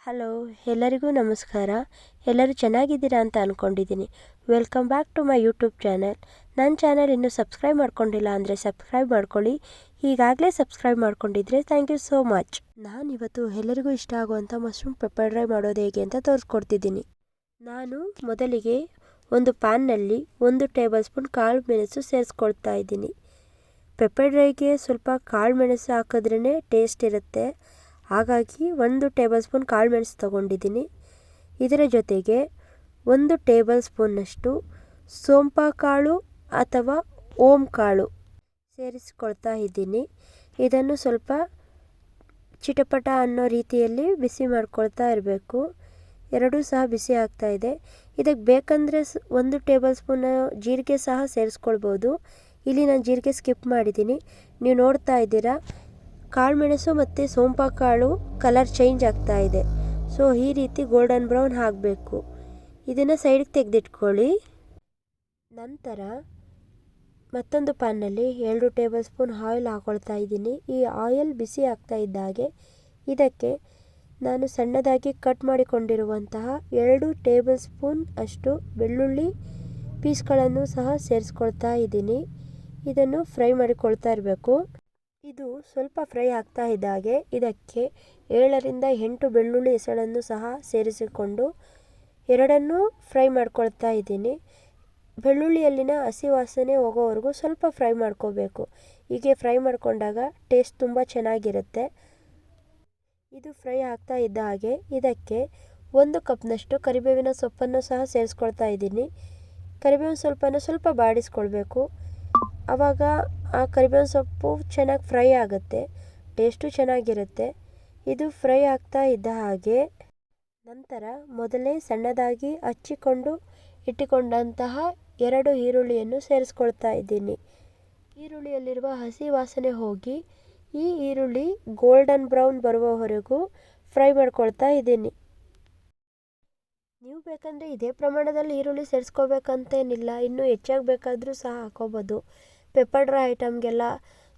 Hello, ಎಲ್ಲರಿಗೂ ನಮಸ್ಕಾರ. ಎಲ್ಲರೂ ಚೆನ್ನಾಗಿದ್ದೀರಾ ಅಂತ ಅಂದ್ಕೊಂಡಿದ್ದೀನಿ. Welcome back to my YouTube channel. ನನ್ನ ಚಾನಲ್ ಇನ್ನೂ ಸಬ್ಸ್ಕ್ರೈಬ್ ಮಾಡ್ಕೊಂಡಿಲ್ಲ ಅಂದರೆ ಸಬ್ಸ್ಕ್ರೈಬ್ ಮಾಡ್ಕೊಳ್ಳಿ. ಈಗಾಗಲೇ ಸಬ್ಸ್ಕ್ರೈಬ್ ಮಾಡ್ಕೊಂಡಿದ್ರೆ ಥ್ಯಾಂಕ್ ಯು ಸೋ ಮಚ್. ನಾನಿವತ್ತು ಎಲ್ಲರಿಗೂ ಇಷ್ಟ ಆಗುವಂಥ ಮಶ್ರೂಮ್ ಪೆಪ್ಪರ್ ಡ್ರೈ ಮಾಡೋದು ಹೇಗೆ ಅಂತ ತೋರಿಸ್ಕೊಡ್ತಿದ್ದೀನಿ. ನಾನು ಮೊದಲಿಗೆ ಒಂದು ಪ್ಯಾನ್ನಲ್ಲಿ 1 ಟೇಬಲ್ ಸ್ಪೂನ್ ಕಾಳು ಮೆಣಸು ಸೇರಿಸ್ಕೊಳ್ತಾ ಇದ್ದೀನಿ. ಪೆಪ್ಪರ್ ಡ್ರೈಗೆ ಸ್ವಲ್ಪ ಕಾಳು ಮೆಣಸು ಹಾಕಿದ್ರೇ ಟೇಸ್ಟ್ ಇರುತ್ತೆ. ಹಾಗಾಗಿ 1 ಟೇಬಲ್ ಸ್ಪೂನ್ ಕಾಳು ಮೆಣಸು ತೊಗೊಂಡಿದ್ದೀನಿ. ಇದರ ಜೊತೆಗೆ 1 ಟೇಬಲ್ ಸ್ಪೂನ್ನಷ್ಟು ಸೋಂಪು ಕಾಳು ಅಥವಾ ಓಂ ಕಾಳು ಸೇರಿಸ್ಕೊಳ್ತಾ ಇದ್ದೀನಿ. ಇದನ್ನು ಸ್ವಲ್ಪ ಚಿಟಪಟ ಅನ್ನೋ ರೀತಿಯಲ್ಲಿ ಬಿಸಿ ಮಾಡ್ಕೊಳ್ತಾ ಇರಬೇಕು. ಎರಡೂ ಸಹ ಬಿಸಿ ಆಗ್ತಾ ಇದೆ. ಇದಕ್ಕೆ ಬೇಕಂದರೆ 1 ಟೇಬಲ್ ಸ್ಪೂನ್ ಜೀರಿಗೆ ಸಹ ಸೇರಿಸ್ಕೊಳ್ಬೋದು. ಇಲ್ಲಿ ನಾನು ಜೀರಿಗೆ ಸ್ಕಿಪ್ ಮಾಡಿದ್ದೀನಿ. ನೀವು ನೋಡ್ತಾ ಇದ್ದೀರಾ, ಕಾಳುಮೆಣಸು ಮತ್ತು ಸೋಂಪು ಕಾಳು ಕಲರ್ ಚೇಂಜ್ ಆಗ್ತಾ ಇದೆ. ಸೊ ಈ ರೀತಿ ಗೋಲ್ಡನ್ ಬ್ರೌನ್ ಆಗಬೇಕು. ಇದನ್ನು ಸೈಡಿಗೆ ತೆಗೆದಿಟ್ಕೊಳ್ಳಿ. ನಂತರ ಮತ್ತೊಂದು ಪ್ಯಾನ್ನಲ್ಲಿ 2 ಟೇಬಲ್ ಸ್ಪೂನ್ ಆಯಿಲ್ ಹಾಕ್ಕೊಳ್ತಾ ಇದ್ದೀನಿ. ಈ ಆಯಿಲ್ ಬಿಸಿ ಆಗ್ತಾ ಇದ್ದಾಗೆ ಇದಕ್ಕೆ ನಾನು ಸಣ್ಣದಾಗಿ ಕಟ್ ಮಾಡಿಕೊಂಡಿರುವಂತಹ 2 ಟೇಬಲ್ ಸ್ಪೂನ್ ಅಷ್ಟು ಬೆಳ್ಳುಳ್ಳಿ ಪೀಸ್ಗಳನ್ನು ಸಹ ಸೇರಿಸ್ಕೊಳ್ತಾ ಇದ್ದೀನಿ. ಇದನ್ನು ಫ್ರೈ ಮಾಡಿಕೊಳ್ತಾ ಇರಬೇಕು. ಇದು ಸ್ವಲ್ಪ ಫ್ರೈ ಆಗ್ತಾ ಇದ್ದಾಗೆ ಇದಕ್ಕೆ 7 ರಿಂದ 8 ಬೆಳ್ಳುಳ್ಳಿ ಎಸಳನ್ನು ಸಹ ಸೇರಿಸಿಕೊಂಡು ಎರಡನ್ನೂ ಫ್ರೈ ಮಾಡ್ಕೊಳ್ತಾ ಇದ್ದೀನಿ. ಬೆಳ್ಳುಳ್ಳಿಯಲ್ಲಿನ ಹಸಿ ವಾಸನೆ ಹೋಗೋವರೆಗೂ ಸ್ವಲ್ಪ ಫ್ರೈ ಮಾಡ್ಕೋಬೇಕು. ಹೀಗೆ ಫ್ರೈ ಮಾಡಿಕೊಂಡಾಗ ಟೇಸ್ಟ್ ತುಂಬ ಚೆನ್ನಾಗಿರುತ್ತೆ. ಇದು ಫ್ರೈ ಆಗ್ತಾ ಇದ್ದ ಹಾಗೆ ಇದಕ್ಕೆ 1 ಕಪ್ನಷ್ಟು ಕರಿಬೇವಿನ ಸೊಪ್ಪನ್ನು ಸಹ ಸೇರಿಸ್ಕೊಳ್ತಾ ಇದ್ದೀನಿ. ಕರಿಬೇವಿನ ಸೊಪ್ಪನ್ನು ಸ್ವಲ್ಪ ಬಾಡಿಸ್ಕೊಳ್ಬೇಕು. ಆವಾಗ ಆ ಕರಿಬೇವಿನ ಸೊಪ್ಪು ಚೆನ್ನಾಗಿ ಫ್ರೈ ಆಗುತ್ತೆ, ಟೇಸ್ಟು ಚೆನ್ನಾಗಿರುತ್ತೆ. ಇದು ಫ್ರೈ ಆಗ್ತಾ ಇದ್ದ ಹಾಗೆ ನಂತರ ಮೊದಲೇ ಸಣ್ಣದಾಗಿ ಹಚ್ಚಿಕೊಂಡು ಇಟ್ಟುಕೊಂಡಂತಹ 2 ಈರುಳ್ಳಿಯನ್ನು ಸೇರಿಸ್ಕೊಳ್ತಾ ಇದ್ದೀನಿ. ಈರುಳ್ಳಿಯಲ್ಲಿರುವ ಹಸಿ ವಾಸನೆ ಹೋಗಿ ಈ ಈರುಳ್ಳಿ ಗೋಲ್ಡನ್ ಬ್ರೌನ್ ಬರುವವರೆಗೂ ಫ್ರೈ ಮಾಡ್ಕೊಳ್ತಾ ಇದ್ದೀನಿ. ನೀವು ಬೇಕಂದರೆ ಇದೇ ಪ್ರಮಾಣದಲ್ಲಿ ಈರುಳ್ಳಿ ಸೇರಿಸ್ಕೋಬೇಕಂತೇನಿಲ್ಲ, ಇನ್ನೂ ಹೆಚ್ಚಾಗಿ ಬೇಕಾದರೂ ಸಹ ಹಾಕೋಬೋದು. ಪೆಪ್ಪರ್ ಡ್ರೈ ಐಟಮ್ಗೆಲ್ಲ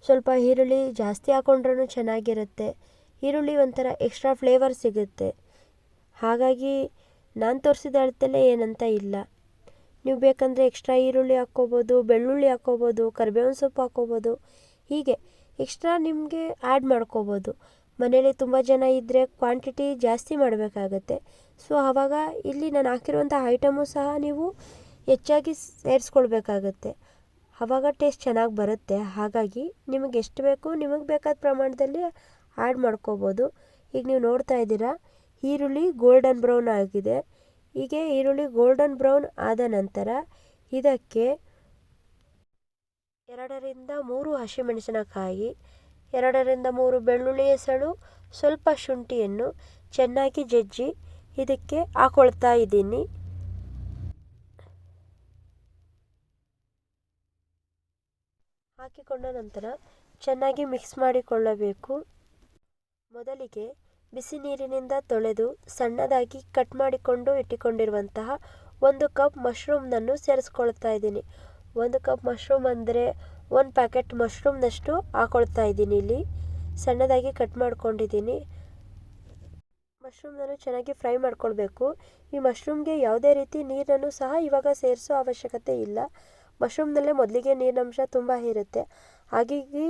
ಸ್ವಲ್ಪ ಈರುಳ್ಳಿ ಜಾಸ್ತಿ ಹಾಕೊಂಡ್ರೂ ಚೆನ್ನಾಗಿರುತ್ತೆ. ಈರುಳ್ಳಿ ಒಂಥರ ಎಕ್ಸ್ಟ್ರಾ ಫ್ಲೇವರ್ ಸಿಗುತ್ತೆ. ಹಾಗಾಗಿ ನಾನು ತೋರಿಸಿದ ಅಳತೆಯಲ್ಲೇ ಏನಂತ ಇಲ್ಲ. ನೀವು ಬೇಕಂದರೆ ಎಕ್ಸ್ಟ್ರಾ ಈರುಳ್ಳಿ ಹಾಕ್ಕೋಬೋದು, ಬೆಳ್ಳುಳ್ಳಿ ಹಾಕ್ಕೋಬೋದು, ಕರಿಬೇವಿನ ಸೊಪ್ಪು ಹಾಕ್ಕೋಬೋದು. ಹೀಗೆ ಎಕ್ಸ್ಟ್ರಾ ನಿಮಗೆ ಆ್ಯಡ್ ಮಾಡ್ಕೋಬೋದು. ಮನೇಲಿ ತುಂಬ ಜನ ಇದ್ದರೆ ಕ್ವಾಂಟಿಟಿ ಜಾಸ್ತಿ ಮಾಡಬೇಕಾಗತ್ತೆ. ಸೊ ಆವಾಗ ಇಲ್ಲಿ ನಾನು ಹಾಕಿರುವಂಥ ಐಟಮು ಸಹ ನೀವು ಹೆಚ್ಚಾಗಿ ಸೇರಿಸ್ಕೊಳ್ಬೇಕಾಗತ್ತೆ. ಆವಾಗ ಟೇಸ್ಟ್ ಚೆನ್ನಾಗಿ ಬರುತ್ತೆ. ಹಾಗಾಗಿ ನಿಮಗೆ ಎಷ್ಟು ಬೇಕು ನಿಮಗೆ ಬೇಕಾದ ಪ್ರಮಾಣದಲ್ಲಿ ಆ್ಯಡ್ ಮಾಡ್ಕೋಬೋದು. ಈಗ ನೀವು ನೋಡ್ತಾ ಇದ್ದೀರಾ, ಈರುಳ್ಳಿ ಗೋಲ್ಡನ್ ಬ್ರೌನ್ ಆಗಿದೆ. ಹೀಗೆ ಈರುಳ್ಳಿ ಗೋಲ್ಡನ್ ಬ್ರೌನ್ ಆದ ನಂತರ ಇದಕ್ಕೆ 2 ರಿಂದ 3 ಹಸಿಮೆಣಸಿನಕಾಯಿ, 2 ರಿಂದ 3 ಬೆಳ್ಳುಳ್ಳಿ ಎಸಳು, ಸ್ವಲ್ಪ ಶುಂಠಿಯನ್ನು ಚೆನ್ನಾಗಿ ಜಜ್ಜಿ ಇದಕ್ಕೆ ಹಾಕ್ಕೊಳ್ತಾ ಇದ್ದೀನಿ. ಹಾಕಿಕೊಂಡ ನಂತರ ಚೆನ್ನಾಗಿ ಮಿಕ್ಸ್ ಮಾಡಿಕೊಳ್ಳಬೇಕು. ಮೊದಲಿಗೆ ಬಿಸಿ ನೀರಿನಿಂದ ತೊಳೆದು ಸಣ್ಣದಾಗಿ ಕಟ್ ಮಾಡಿಕೊಂಡು ಇಟ್ಟುಕೊಂಡಿರುವಂತಹ 1 ಕಪ್ ಮಶ್ರೂಮ್ನನ್ನು ಸೇರಿಸ್ಕೊಳ್ತಾ ಇದ್ದೀನಿ. 1 ಕಪ್ ಮಶ್ರೂಮ್ ಅಂದರೆ 1 ಪ್ಯಾಕೆಟ್ ಮಶ್ರೂಮ್ನಷ್ಟು ಹಾಕ್ಕೊಳ್ತಾ ಇದ್ದೀನಿ. ಇಲ್ಲಿ ಸಣ್ಣದಾಗಿ ಕಟ್ ಮಾಡ್ಕೊಂಡಿದ್ದೀನಿ. ಮಶ್ರೂಮ್ನನ್ನು ಚೆನ್ನಾಗಿ ಫ್ರೈ ಮಾಡ್ಕೊಳ್ಬೇಕು. ಈ ಮಶ್ರೂಮ್ಗೆ ಯಾವುದೇ ರೀತಿ ನೀರನ್ನು ಸಹ ಇವಾಗ ಸೇರಿಸೋ ಅವಶ್ಯಕತೆ ಇಲ್ಲ. ಮಶ್ರೂಮ್ನಲ್ಲೇ ಮೊದಲಿಗೆ ನೀರಿನಂಶ ತುಂಬ ಇರುತ್ತೆ. ಹಾಗಾಗಿ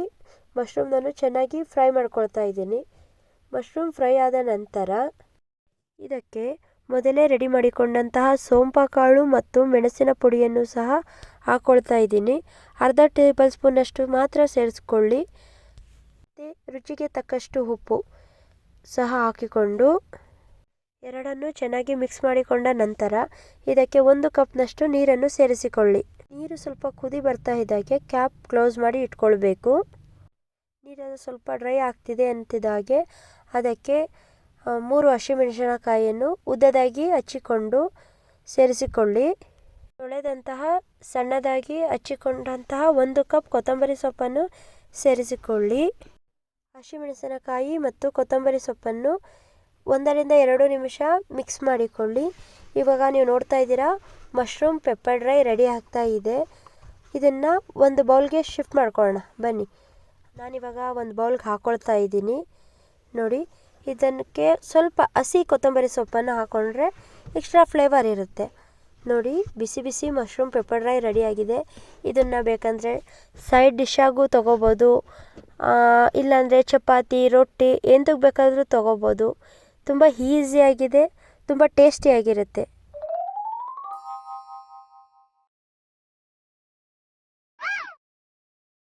ಮಶ್ರೂಮ್ನನ್ನು ಚೆನ್ನಾಗಿ ಫ್ರೈ ಮಾಡ್ಕೊಳ್ತಾ ಇದ್ದೀನಿ. ಮಶ್ರೂಮ್ ಫ್ರೈ ಆದ ನಂತರ ಇದಕ್ಕೆ ಮೊದಲೇ ರೆಡಿ ಮಾಡಿಕೊಂಡಂತಹ ಸೋಂಪು ಕಾಳು ಮತ್ತು ಮೆಣಸಿನ ಪುಡಿಯನ್ನು ಸಹ ಹಾಕ್ಕೊಳ್ತಾ ಇದ್ದೀನಿ. ಅರ್ಧ ಟೇಬಲ್ ಸ್ಪೂನಷ್ಟು ಮಾತ್ರ ಸೇರಿಸ್ಕೊಳ್ಳಿ. ಮತ್ತು ರುಚಿಗೆ ತಕ್ಕಷ್ಟು ಉಪ್ಪು ಸಹ ಹಾಕಿಕೊಂಡು ಎರಡನ್ನೂ ಚೆನ್ನಾಗಿ ಮಿಕ್ಸ್ ಮಾಡಿಕೊಂಡ ನಂತರ ಇದಕ್ಕೆ 1 ಕಪ್ನಷ್ಟು ನೀರನ್ನು ಸೇರಿಸಿಕೊಳ್ಳಿ. ನೀರು ಸ್ವಲ್ಪ ಕುದಿ ಬರ್ತಾ ಇದ್ದಾಗೆ ಕ್ಯಾಪ್ ಕ್ಲೋಸ್ ಮಾಡಿ ಇಟ್ಕೊಳ್ಬೇಕು. ನೀರೆಲ್ಲ ಸ್ವಲ್ಪ ಡ್ರೈ ಆಗ್ತಿದೆ ಅಂತಿದ್ದಾಗೆ ಅದಕ್ಕೆ 3 ಹಸಿಮೆಣಸಿನಕಾಯಿಯನ್ನು ಉದ್ದದಾಗಿ ಹಚ್ಚಿಕೊಂಡು ಸೇರಿಸಿಕೊಳ್ಳಿ. ತೊಳೆದಂತಹ ಸಣ್ಣದಾಗಿ ಹಚ್ಚಿಕೊಂಡಂತಹ 1 ಕಪ್ ಕೊತ್ತಂಬರಿ ಸೊಪ್ಪನ್ನು ಸೇರಿಸಿಕೊಳ್ಳಿ. ಹಸಿಮೆಣಸಿನಕಾಯಿ ಮತ್ತು ಕೊತ್ತಂಬರಿ ಸೊಪ್ಪನ್ನು 1 ರಿಂದ 2 ನಿಮಿಷ ಮಿಕ್ಸ್ ಮಾಡಿಕೊಳ್ಳಿ. ಇವಾಗ ನೀವು ನೋಡ್ತಾ ಇದ್ದೀರಾ ಮಶ್ರೂಮ್ ಪೆಪ್ಪರ್ ಡ್ರೈ ರೆಡಿ ಆಗ್ತಾ ಇದೆ. ಇದನ್ನು ಒಂದು ಬೌಲ್ಗೆ ಶಿಫ್ಟ್ ಮಾಡ್ಕೊಳ್ಳೋಣ ಬನ್ನಿ. ನಾನಿವಾಗ ಒಂದು ಬೌಲ್ಗೆ ಹಾಕ್ಕೊಳ್ತಾ ಇದ್ದೀನಿ. ನೋಡಿ, ಇದಕ್ಕೆ ಸ್ವಲ್ಪ ಹಸಿ ಕೊತ್ತಂಬರಿ ಸೊಪ್ಪನ್ನು ಹಾಕ್ಕೊಂಡ್ರೆ ಎಕ್ಸ್ಟ್ರಾ ಫ್ಲೇವರ್ ಇರುತ್ತೆ. ನೋಡಿ, ಬಿಸಿ ಬಿಸಿ ಮಶ್ರೂಮ್ ಪೆಪ್ಪರ್ ಡ್ರೈ ರೆಡಿಯಾಗಿದೆ. ಇದನ್ನು ಬೇಕಂದರೆ ಸೈಡ್ ಡಿಶ್ಶಾಗೂ ತೊಗೋಬೋದು, ಇಲ್ಲಾಂದರೆ ಚಪಾತಿ ರೊಟ್ಟಿ ಎಂತಕ್ಕೆ ಬೇಕಾದರೂ ತೊಗೋಬೋದು. ತುಂಬ ಈಸಿಯಾಗಿದೆ, ತುಂಬ ಟೇಸ್ಟಿಯಾಗಿರುತ್ತೆ.